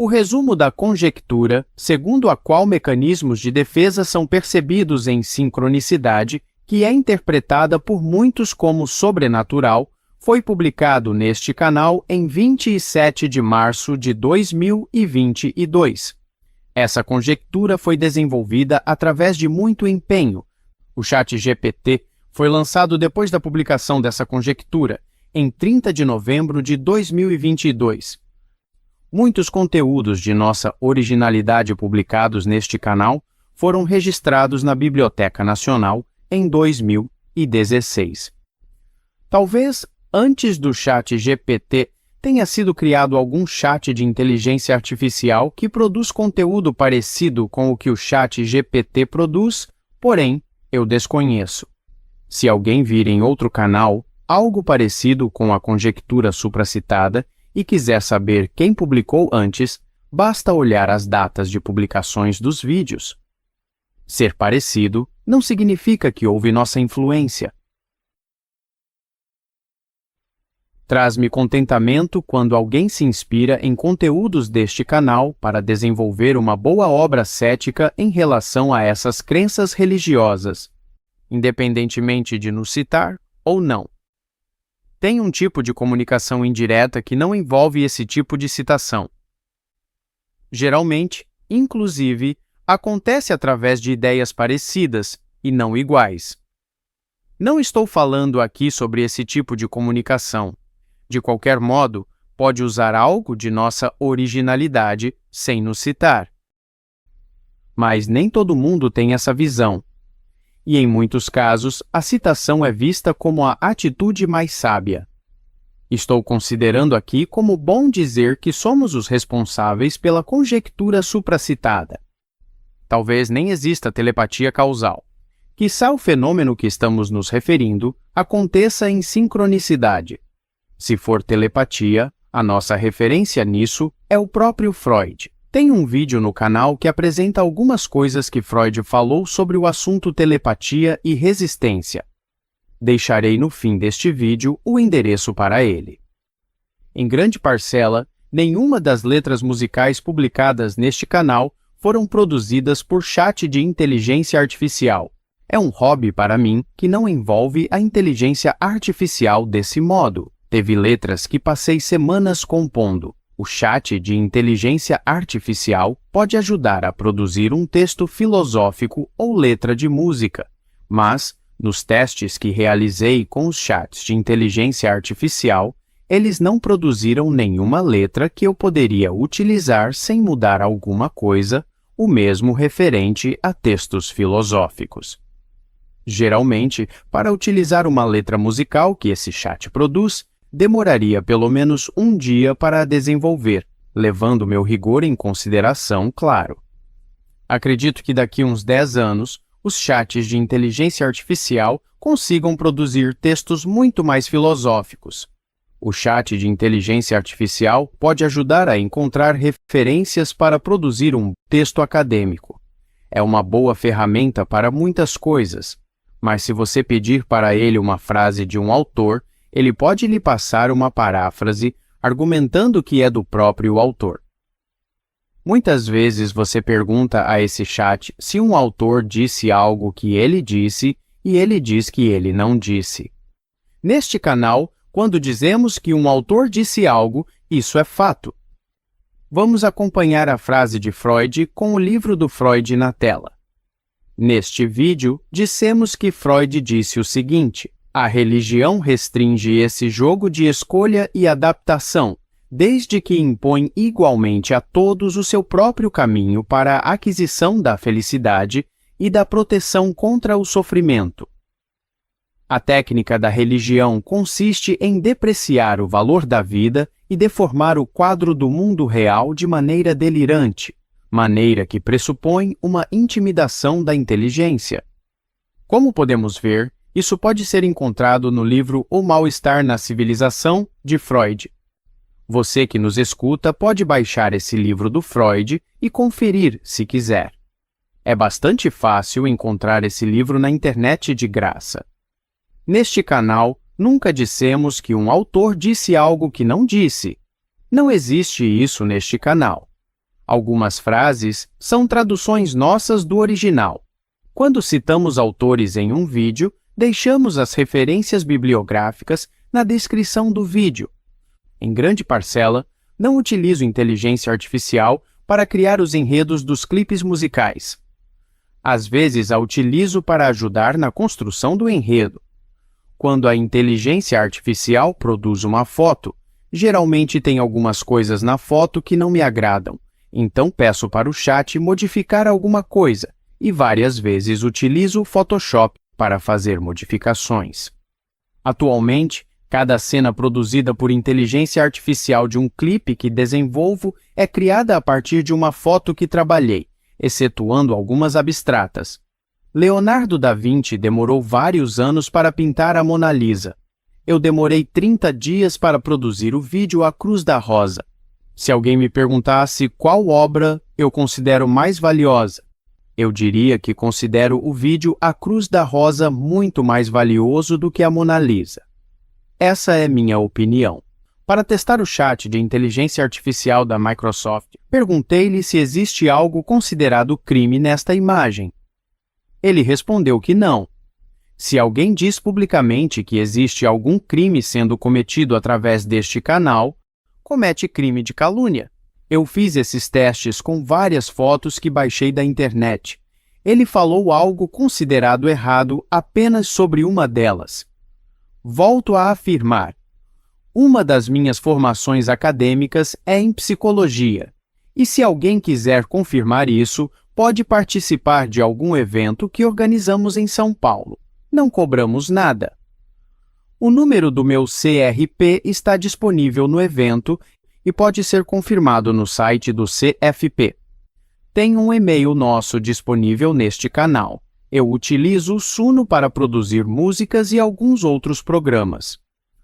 O resumo da conjectura, segundo a qual mecanismos de defesa são percebidos em sincronicidade, que é interpretada por muitos como sobrenatural, foi publicado neste canal em 27 de março de 2022. Essa conjectura foi desenvolvida através de muito empenho. O ChatGPT foi lançado depois da publicação dessa conjectura, em 30 de novembro de 2022. Muitos conteúdos de nossa originalidade publicados neste canal foram registrados na Biblioteca Nacional em 2016. Talvez antes do ChatGPT tenha sido criado algum chat de inteligência artificial que produz conteúdo parecido com o que o ChatGPT produz, porém, eu desconheço. Se alguém vir em outro canal algo parecido com a conjectura supracitada e quiser saber quem publicou antes, basta olhar as datas de publicações dos vídeos. Ser parecido não significa que houve nossa influência. Traz-me contentamento quando alguém se inspira em conteúdos deste canal para desenvolver uma boa obra cética em relação a essas crenças religiosas, independentemente de nos citar ou não. Tem um tipo de comunicação indireta que não envolve esse tipo de citação. Geralmente, inclusive, acontece através de ideias parecidas e não iguais. Não estou falando aqui sobre esse tipo de comunicação. De qualquer modo, pode usar algo de nossa originalidade sem nos citar. Mas nem todo mundo tem essa visão. E em muitos casos, a citação é vista como a atitude mais sábia. Estou considerando aqui como bom dizer que somos os responsáveis pela conjectura supracitada. Talvez nem exista telepatia causal. Quiçá o fenômeno que estamos nos referindo aconteça em sincronicidade. Se for telepatia, a nossa referência nisso é o próprio Freud. Tem um vídeo no canal que apresenta algumas coisas que Freud falou sobre o assunto telepatia e resistência. Deixarei no fim deste vídeo o endereço para ele. Em grande parcela, nenhuma das letras musicais publicadas neste canal foram produzidas por chat de inteligência artificial. É um hobby para mim que não envolve a inteligência artificial desse modo. Teve letras que passei semanas compondo. O chat de inteligência artificial pode ajudar a produzir um texto filosófico ou letra de música, mas, nos testes que realizei com os chats de inteligência artificial, eles não produziram nenhuma letra que eu poderia utilizar sem mudar alguma coisa, o mesmo referente a textos filosóficos. Geralmente, para utilizar uma letra musical que esse chat produz, demoraria pelo menos um dia para a desenvolver, levando meu rigor em consideração, claro. Acredito que daqui uns 10 anos, os chats de inteligência artificial consigam produzir textos muito mais filosóficos. O chat de inteligência artificial pode ajudar a encontrar referências para produzir um texto acadêmico. É uma boa ferramenta para muitas coisas, mas se você pedir para ele uma frase de um autor, ele pode lhe passar uma paráfrase argumentando que é do próprio autor. Muitas vezes você pergunta a esse chat se um autor disse algo que ele disse e ele diz que ele não disse. Neste canal, quando dizemos que um autor disse algo, isso é fato. Vamos acompanhar a frase de Freud com o livro do Freud na tela. Neste vídeo, dissemos que Freud disse o seguinte: a religião restringe esse jogo de escolha e adaptação, desde que impõe igualmente a todos o seu próprio caminho para a aquisição da felicidade e da proteção contra o sofrimento. A técnica da religião consiste em depreciar o valor da vida e deformar o quadro do mundo real de maneira delirante, maneira que pressupõe uma intimidação da inteligência. Como podemos ver, isso pode ser encontrado no livro O Mal-Estar na Civilização, de Freud. Você que nos escuta pode baixar esse livro do Freud e conferir se quiser. É bastante fácil encontrar esse livro na internet de graça. Neste canal, nunca dissemos que um autor disse algo que não disse. Não existe isso neste canal. Algumas frases são traduções nossas do original. Quando citamos autores em um vídeo, deixamos as referências bibliográficas na descrição do vídeo. Em grande parcela, não utilizo inteligência artificial para criar os enredos dos clipes musicais. Às vezes a utilizo para ajudar na construção do enredo. Quando a inteligência artificial produz uma foto, geralmente tem algumas coisas na foto que não me agradam, então peço para o chat modificar alguma coisa e várias vezes utilizo o Photoshop para fazer modificações. Atualmente, cada cena produzida por inteligência artificial de um clipe que desenvolvo é criada a partir de uma foto que trabalhei, excetuando algumas abstratas. Leonardo da Vinci demorou vários anos para pintar a Mona Lisa. Eu demorei 30 dias para produzir o vídeo A Cruz da Rosa. Se alguém me perguntasse qual obra eu considero mais valiosa, eu diria que considero o vídeo A Cruz da Rosa muito mais valioso do que a Mona Lisa. Essa é minha opinião. Para testar o chat de inteligência artificial da Microsoft, perguntei-lhe se existe algo considerado crime nesta imagem. Ele respondeu que não. Se alguém diz publicamente que existe algum crime sendo cometido através deste canal, comete crime de calúnia. Eu fiz esses testes com várias fotos que baixei da internet. Ele falou algo considerado errado apenas sobre uma delas. Volto a afirmar. Uma das minhas formações acadêmicas é em psicologia. E se alguém quiser confirmar isso, pode participar de algum evento que organizamos em São Paulo. Não cobramos nada. O número do meu CRP está disponível no evento e pode ser confirmado no site do CFP. Tem um e-mail nosso disponível neste canal. Eu utilizo o Suno para produzir músicas e alguns outros programas.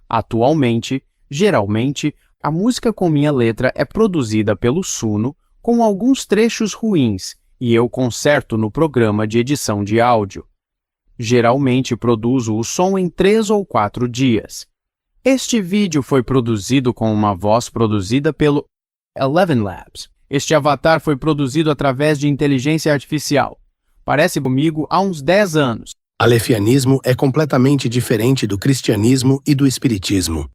Atualmente, geralmente, a música com minha letra é produzida pelo Suno com alguns trechos ruins e eu conserto no programa de edição de áudio. Geralmente produzo o som em 3 ou 4 dias. Este vídeo foi produzido com uma voz produzida pelo Eleven Labs. Este avatar foi produzido através de inteligência artificial. Parece comigo há uns 10 anos. Alefianismo é completamente diferente do cristianismo e do espiritismo.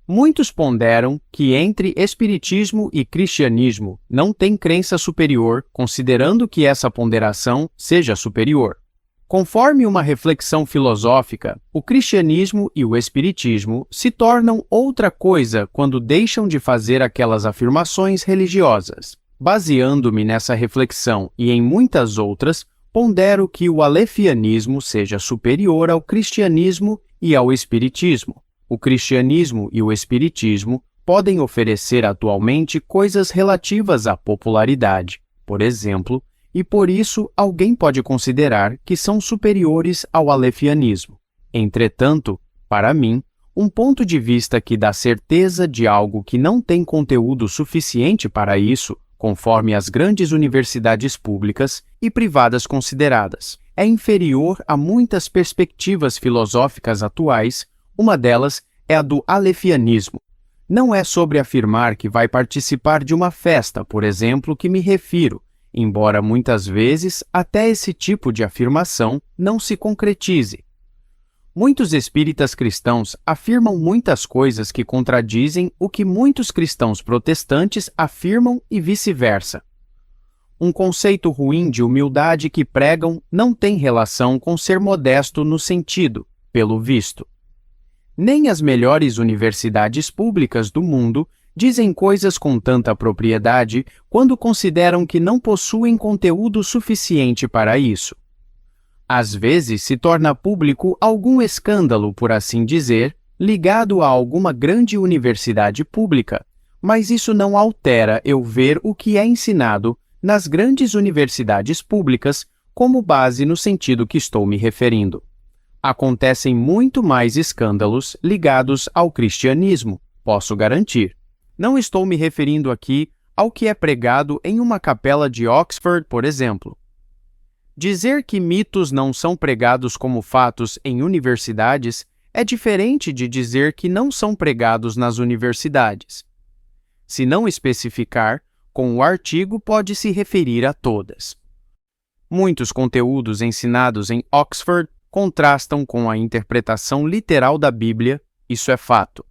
Muitos ponderam que entre espiritismo e cristianismo não tem crença superior, considerando que essa ponderação seja superior. Conforme uma reflexão filosófica, o cristianismo e o espiritismo se tornam outra coisa quando deixam de fazer aquelas afirmações religiosas. Baseando-me nessa reflexão e em muitas outras, pondero que o alefianismo seja superior ao cristianismo e ao espiritismo. O cristianismo e o espiritismo podem oferecer atualmente coisas relativas à popularidade, por exemplo, e por isso alguém pode considerar que são superiores ao alefianismo. Entretanto, para mim, um ponto de vista que dá certeza de algo que não tem conteúdo suficiente para isso, conforme as grandes universidades públicas e privadas consideradas, é inferior a muitas perspectivas filosóficas atuais. Uma delas é a do alefianismo. Não é sobre afirmar que vai participar de uma festa, por exemplo, que me refiro, embora muitas vezes até esse tipo de afirmação não se concretize. Muitos espíritas cristãos afirmam muitas coisas que contradizem o que muitos cristãos protestantes afirmam e vice-versa. Um conceito ruim de humildade que pregam não tem relação com ser modesto no sentido, pelo visto. Nem as melhores universidades públicas do mundo dizem coisas com tanta propriedade quando consideram que não possuem conteúdo suficiente para isso. Às vezes se torna público algum escândalo, por assim dizer, ligado a alguma grande universidade pública, mas isso não altera eu ver o que é ensinado nas grandes universidades públicas como base no sentido que estou me referindo. Acontecem muito mais escândalos ligados ao cristianismo, posso garantir. Não estou me referindo aqui ao que é pregado em uma capela de Oxford, por exemplo. Dizer que mitos não são pregados como fatos em universidades é diferente de dizer que não são pregados nas universidades. Se não especificar, com o artigo pode se referir a todas. Muitos conteúdos ensinados em Oxford contrastam com a interpretação literal da Bíblia, isso é fato.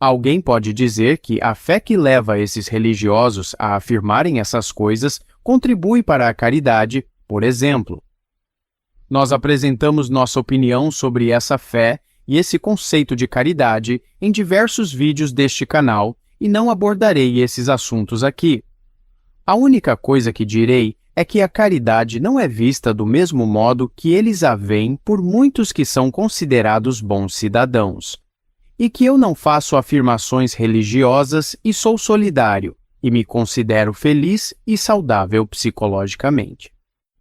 Alguém pode dizer que a fé que leva esses religiosos a afirmarem essas coisas contribui para a caridade, por exemplo. Nós apresentamos nossa opinião sobre essa fé e esse conceito de caridade em diversos vídeos deste canal e não abordarei esses assuntos aqui. A única coisa que direi é que a caridade não é vista do mesmo modo que eles a veem por muitos que são considerados bons cidadãos. E que eu não faço afirmações religiosas e sou solidário, e me considero feliz e saudável psicologicamente.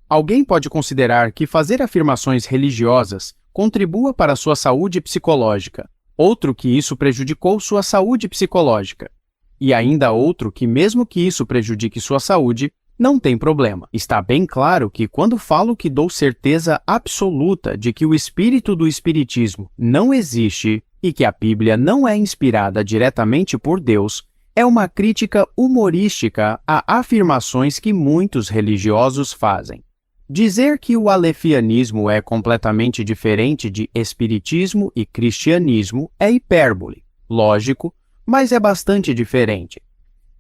Alguém pode considerar que fazer afirmações religiosas contribua para sua saúde psicológica, outro que isso prejudicou sua saúde psicológica, e ainda outro que mesmo que isso prejudique sua saúde, não tem problema. Está bem claro que quando falo que dou certeza absoluta de que o espírito do espiritismo não existe e que a Bíblia não é inspirada diretamente por Deus, é uma crítica humorística a afirmações que muitos religiosos fazem. Dizer que o alefianismo é completamente diferente de espiritismo e cristianismo é hipérbole, lógico, mas é bastante diferente.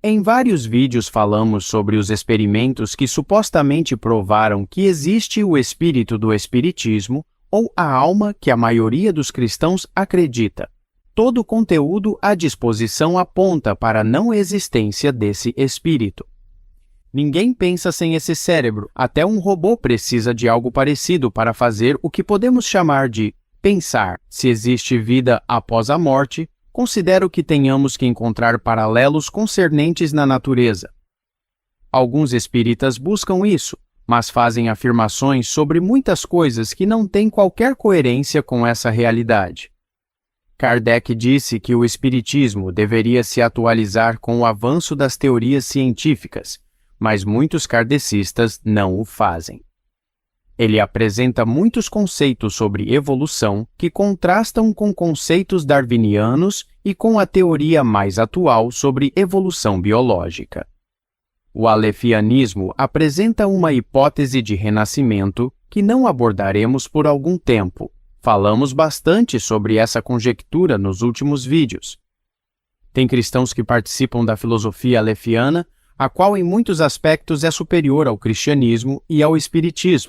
Em vários vídeos falamos sobre os experimentos que supostamente provaram que existe o espírito do espiritismo ou a alma que a maioria dos cristãos acredita. Todo o conteúdo à disposição aponta para a não existência desse espírito. Ninguém pensa sem esse cérebro, até um robô precisa de algo parecido para fazer o que podemos chamar de pensar. Se existe vida após a morte, considero que tenhamos que encontrar paralelos concernentes na natureza. Alguns espíritas buscam isso, mas fazem afirmações sobre muitas coisas que não têm qualquer coerência com essa realidade. Kardec disse que o espiritismo deveria se atualizar com o avanço das teorias científicas, mas muitos kardecistas não o fazem. Ele apresenta muitos conceitos sobre evolução que contrastam com conceitos darwinianos e com a teoria mais atual sobre evolução biológica. O alefianismo apresenta uma hipótese de renascimento que não abordaremos por algum tempo. Falamos bastante sobre essa conjectura nos últimos vídeos. Tem cristãos que participam da filosofia alefiana, a qual em muitos aspectos é superior ao cristianismo e ao espiritismo.